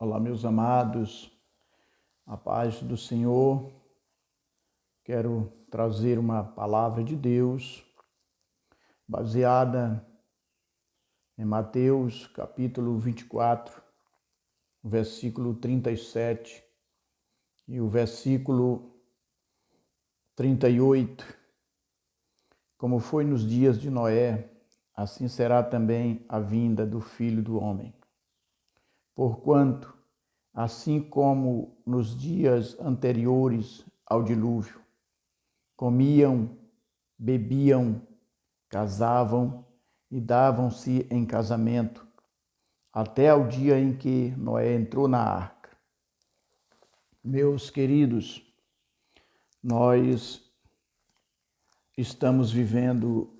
Olá, meus amados, a paz do Senhor. Quero trazer uma palavra de Deus baseada em Mateus, capítulo 24, versículo 37 e o versículo 38. Como foi nos dias de Noé, assim será também a vinda do Filho do Homem. Porquanto, assim como nos dias anteriores ao dilúvio, comiam, bebiam, casavam e davam-se em casamento, até ao dia em que Noé entrou na arca. Meus queridos, nós estamos vivendo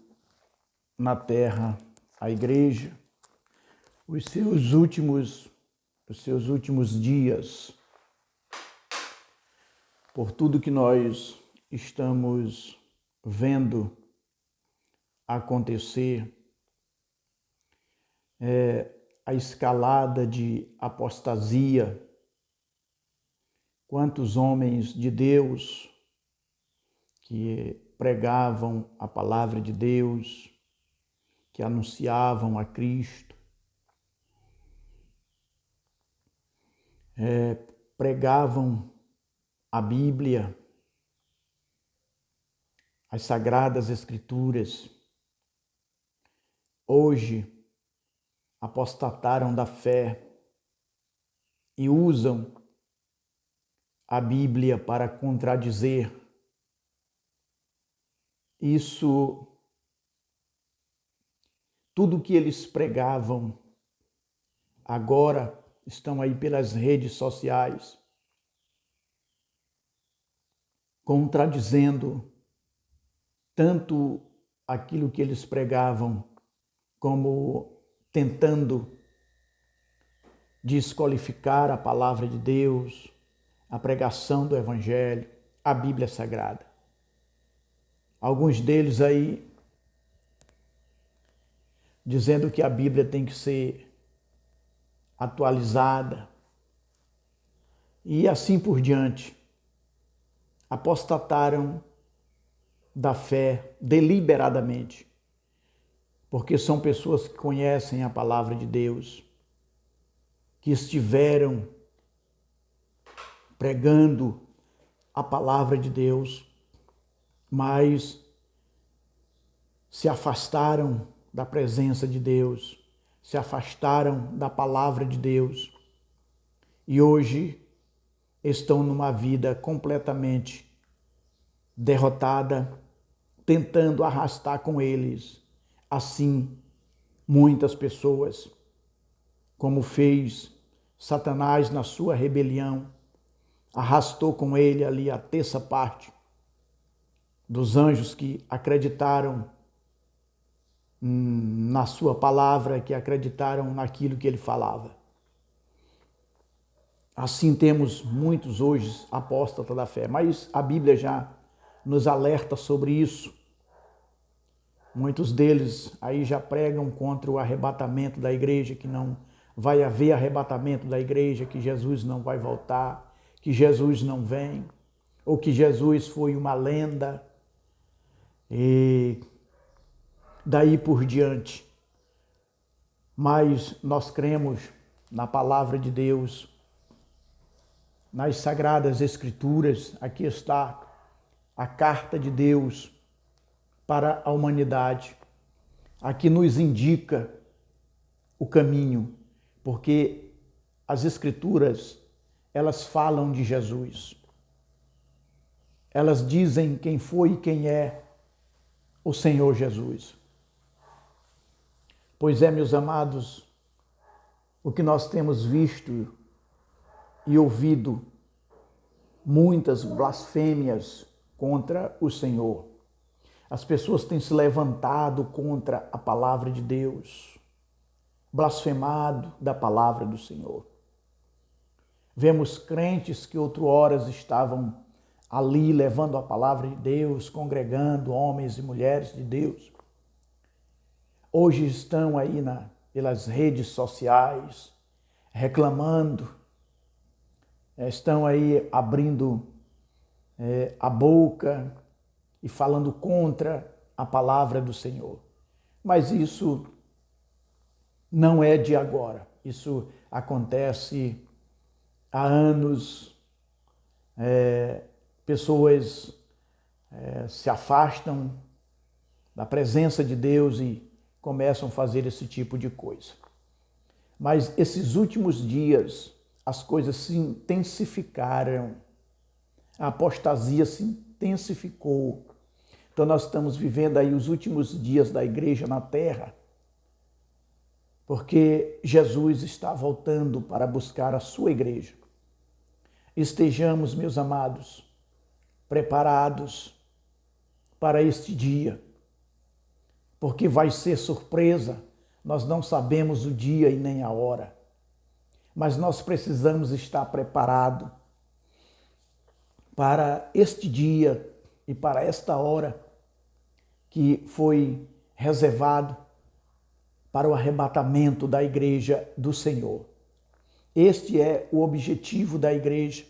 na terra, a igreja, os seus últimos dias. Por tudo que nós estamos vendo acontecer, a escalada de apostasia, quantos homens de Deus que pregavam a palavra de Deus, que anunciavam a Cristo, pregavam a Bíblia, as Sagradas Escrituras, hoje apostataram da fé e usam a Bíblia para contradizer. Isso, tudo que eles pregavam, agora estão aí pelas redes sociais, contradizendo tanto aquilo que eles pregavam, como tentando desqualificar a palavra de Deus, a pregação do Evangelho, a Bíblia Sagrada. Alguns deles aí dizendo que a Bíblia tem que ser atualizada e assim por diante. Apostataram da fé deliberadamente, porque são pessoas que conhecem a palavra de Deus, que estiveram pregando a palavra de Deus, mas se afastaram da presença de Deus, se afastaram da palavra de Deus e hoje estão numa vida completamente derrotada, tentando arrastar com eles, assim, muitas pessoas, como fez Satanás na sua rebelião, arrastou com ele ali a terça parte dos anjos que acreditaram na sua palavra, que acreditaram naquilo que ele falava. Assim temos muitos hoje apóstatas da fé, mas a Bíblia já nos alerta sobre isso. Muitos deles aí já pregam contra o arrebatamento da igreja, que não vai haver arrebatamento da igreja, que Jesus não vai voltar, que Jesus não vem, ou que Jesus foi uma lenda. E daí por diante. Mas nós cremos na palavra de Deus, nas Sagradas Escrituras. Aqui está a carta de Deus para a humanidade. Aqui nos indica o caminho, porque as Escrituras, elas falam de Jesus. Elas dizem quem foi e quem é o Senhor Jesus. Pois é, meus amados, o que nós temos visto e ouvido, muitas blasfêmias contra o Senhor. As pessoas têm se levantado contra a palavra de Deus, blasfemado da palavra do Senhor. Vemos crentes que outrohoras estavam ali levando a palavra de Deus, congregando homens e mulheres de Deus. Hoje estão aí pelas redes sociais reclamando estão aí abrindo a boca e falando contra a palavra do Senhor. Mas isso não é de agora. Isso acontece há anos. Pessoas se afastam da presença de Deus e começam a fazer esse tipo de coisa. Mas esses últimos dias as coisas se intensificaram, a apostasia se intensificou. Então nós estamos vivendo aí os últimos dias da igreja na terra, porque Jesus está voltando para buscar a sua igreja. Estejamos, meus amados, preparados para este dia, porque vai ser surpresa, nós não sabemos o dia e nem a hora, mas nós precisamos estar preparados para este dia e para esta hora que foi reservado para o arrebatamento da igreja do Senhor. Este é o objetivo da igreja,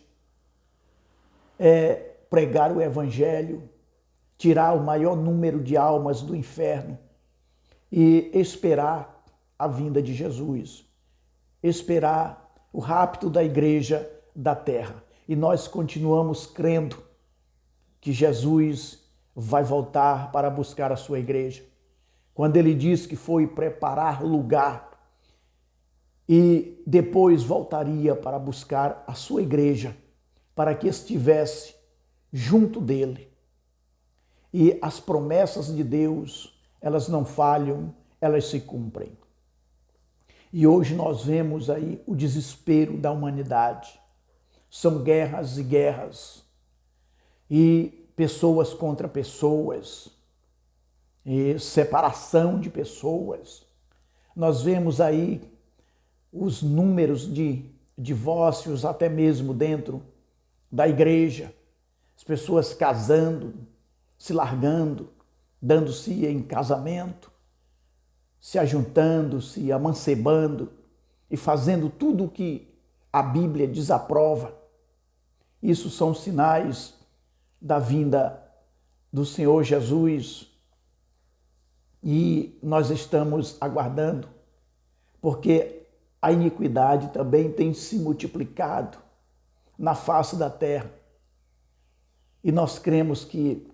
é pregar o evangelho, tirar o maior número de almas do inferno e esperar a vinda de Jesus, esperar o rapto da igreja da terra. E nós continuamos crendo que Jesus vai voltar para buscar a sua igreja. Quando ele diz que foi preparar lugar e depois voltaria para buscar a sua igreja, para que estivesse junto dele. E as promessas de Deus, elas não falham, elas se cumprem. E hoje nós vemos aí o desespero da humanidade. São guerras e guerras, e pessoas contra pessoas, e separação de pessoas. Nós vemos aí os números de divórcios até mesmo dentro da igreja, as pessoas casando, se largando, dando-se em casamento, se ajuntando, se amancebando e fazendo tudo o que a Bíblia desaprova. Isso são sinais da vinda do Senhor Jesus e nós estamos aguardando, porque a iniquidade também tem se multiplicado na face da terra. E nós cremos que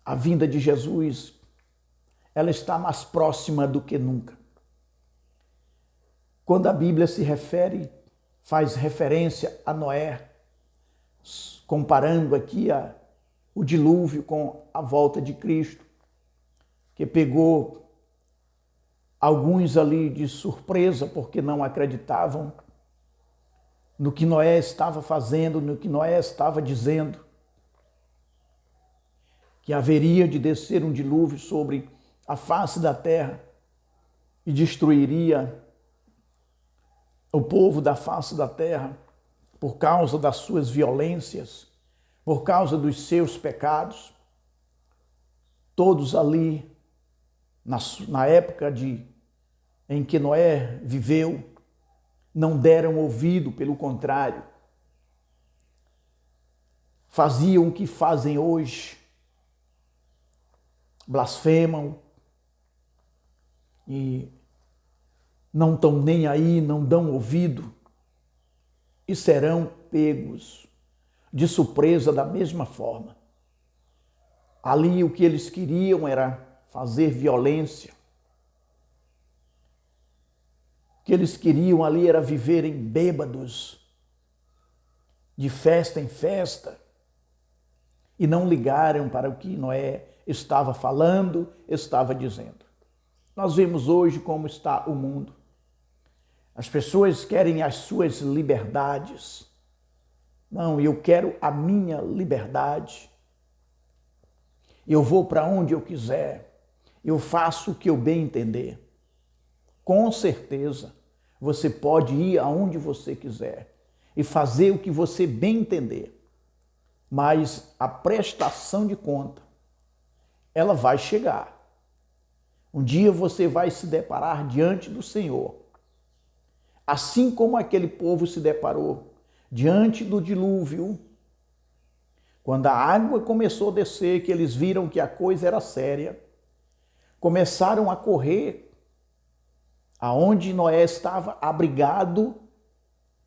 a vinda de Jesus, ela está mais próxima do que nunca. Quando a Bíblia se refere, faz referência a Noé, comparando aqui o dilúvio com a volta de Cristo, que pegou alguns ali de surpresa, porque não acreditavam no que Noé estava fazendo, no que Noé estava dizendo, que haveria de descer um dilúvio sobre a face da terra e destruiria o povo da face da terra por causa das suas violências, por causa dos seus pecados. Todos ali, na época em que Noé viveu, não deram ouvido, pelo contrário, faziam o que fazem hoje, blasfemam e não estão nem aí, não dão ouvido e serão pegos de surpresa da mesma forma. Ali o que eles queriam era fazer violência. O que eles queriam ali era viverem bêbados, de festa em festa, e não ligaram para o que Noé estava falando, estava dizendo. Nós vemos hoje como está o mundo. As pessoas querem as suas liberdades. Não, eu quero a minha liberdade. Eu vou para onde eu quiser. Eu faço o que eu bem entender. Com certeza, você pode ir aonde você quiser e fazer o que você bem entender. Mas a prestação de conta, ela vai chegar. Um dia você vai se deparar diante do Senhor. Assim como aquele povo se deparou diante do dilúvio, quando a água começou a descer, que eles viram que a coisa era séria, começaram a correr aonde Noé estava abrigado,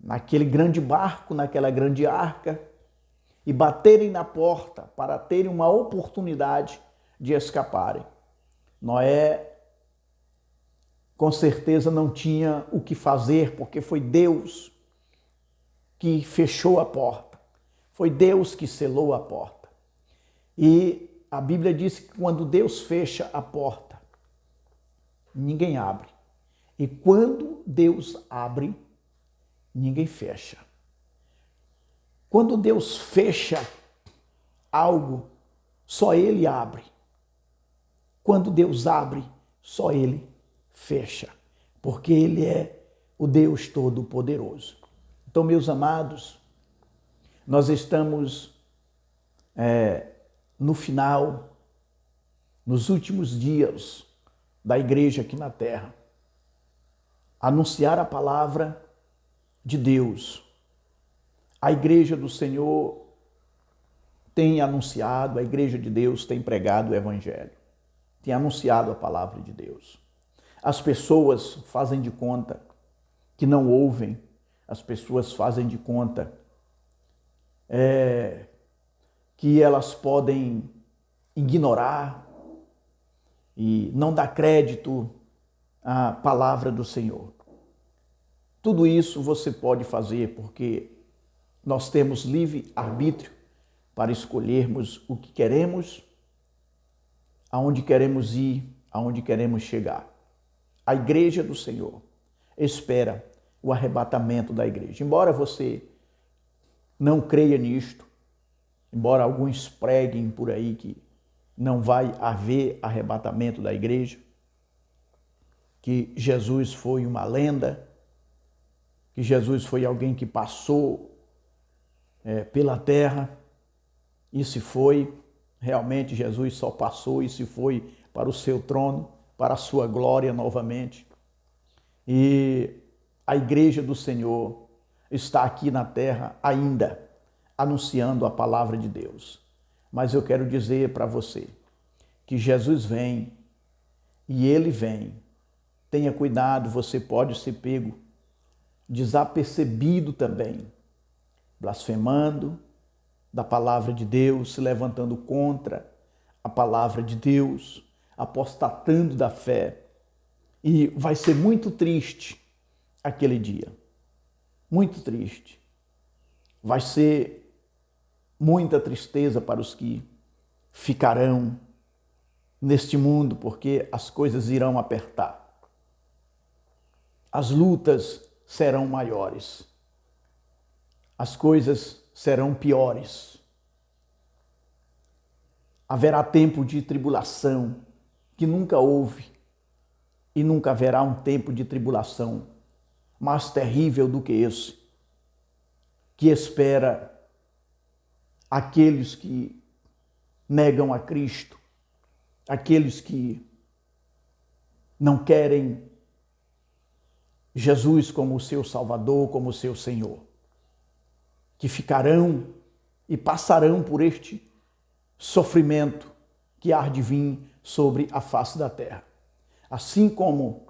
naquele grande barco, naquela grande arca, e baterem na porta para terem uma oportunidade de escaparem. Noé, com certeza, não tinha o que fazer, porque foi Deus que fechou a porta. Foi Deus que selou a porta. E a Bíblia diz que quando Deus fecha a porta, ninguém abre. E quando Deus abre, ninguém fecha. Quando Deus fecha algo, só Ele abre. Quando Deus abre, só Ele fecha. Porque Ele é o Deus Todo-Poderoso. Então, meus amados, nós estamos no final, nos últimos dias da igreja aqui na terra. Anunciar a palavra de Deus. A igreja do Senhor tem anunciado, a igreja de Deus tem pregado o evangelho, tem anunciado a palavra de Deus. As pessoas fazem de conta que não ouvem, as pessoas fazem de conta que elas podem ignorar e não dar crédito à palavra do Senhor. Tudo isso você pode fazer porque nós temos livre arbítrio para escolhermos o que queremos, aonde queremos ir, aonde queremos chegar. A igreja do Senhor espera o arrebatamento da igreja. Embora você não creia nisto, embora alguns preguem por aí que não vai haver arrebatamento da igreja, que Jesus foi uma lenda, que Jesus foi alguém que passou pela terra e se foi, realmente Jesus só passou e se foi para o seu trono, para a sua glória novamente. E a igreja do Senhor está aqui na terra ainda, anunciando a palavra de Deus. Mas eu quero dizer para você que Jesus vem e Ele vem. Tenha cuidado, você pode ser pego desapercebido também, blasfemando da palavra de Deus, se levantando contra a palavra de Deus, apostatando da fé. E vai ser muito triste aquele dia. Muito triste. Vai ser muita tristeza para os que ficarão neste mundo, porque as coisas irão apertar. As lutas serão maiores. As coisas serão piores. Haverá tempo de tribulação que nunca houve e nunca haverá um tempo de tribulação mais terrível do que esse, que espera aqueles que negam a Cristo, aqueles que não querem Jesus como o seu Salvador, como o seu Senhor, que ficarão e passarão por este sofrimento que há de vir sobre a face da terra. Assim como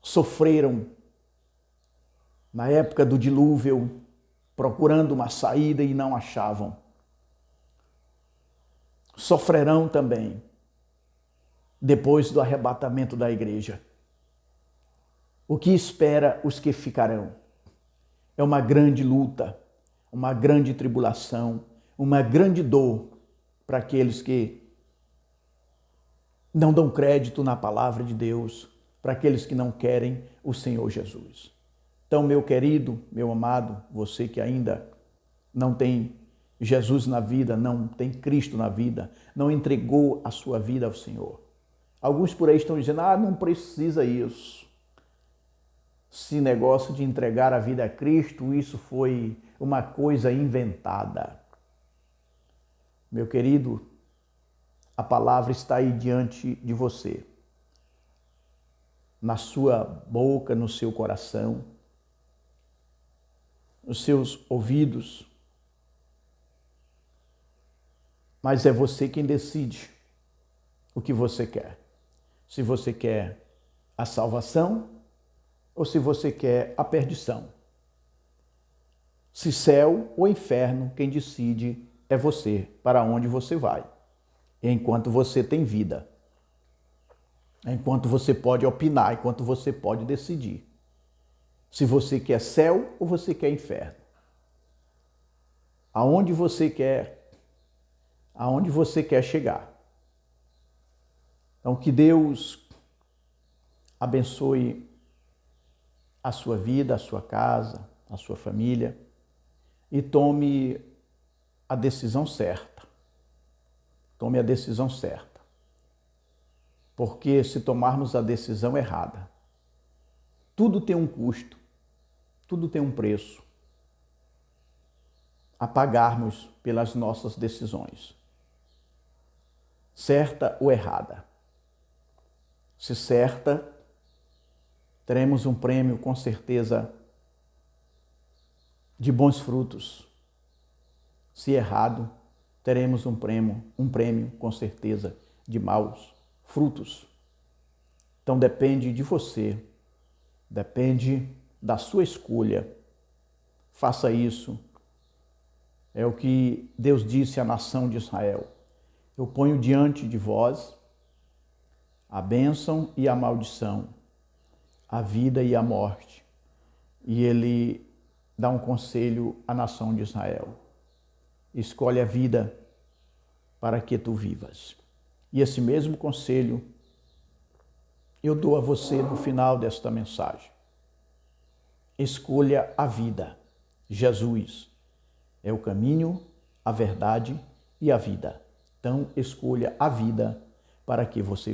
sofreram na época do dilúvio, procurando uma saída e não achavam, sofrerão também depois do arrebatamento da igreja. O que espera os que ficarão é uma grande luta, uma grande tribulação, uma grande dor para aqueles que não dão crédito na palavra de Deus, para aqueles que não querem o Senhor Jesus. Então, meu querido, meu amado, você que ainda não tem Jesus na vida, não tem Cristo na vida, não entregou a sua vida ao Senhor. Alguns por aí estão dizendo, não precisa isso. Esse negócio de entregar a vida a Cristo, isso foi uma coisa inventada. Meu querido, a palavra está aí diante de você, na sua boca, no seu coração. os seus ouvidos, mas é você quem decide o que você quer. Se você quer a salvação ou se você quer a perdição. Se céu ou inferno, quem decide é você, para onde você vai. Enquanto você tem vida. Enquanto você pode opinar, enquanto você pode decidir. Se você quer céu ou você quer inferno. Aonde você quer chegar. Então, que Deus abençoe a sua vida, a sua casa, a sua família e tome a decisão certa. Tome a decisão certa. Porque se tomarmos a decisão errada, tudo tem um custo, tudo tem um preço a pagarmos pelas nossas decisões, certa ou errada. Se certa, teremos um prêmio com certeza de bons frutos. Se errado, teremos um prêmio com certeza de maus frutos. Então depende de você, depende da sua escolha. Faça isso. É o que Deus disse à nação de Israel. Eu ponho diante de vós a bênção e a maldição, a vida e a morte. E ele dá um conselho à nação de Israel. Escolhe a vida para que tu vivas. E esse mesmo conselho eu dou a você no final desta mensagem. Escolha a vida. Jesus é o caminho, a verdade e a vida. Então, escolha a vida para que você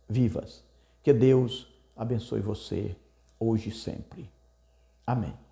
vivas. Que Deus abençoe você hoje e sempre. Amém.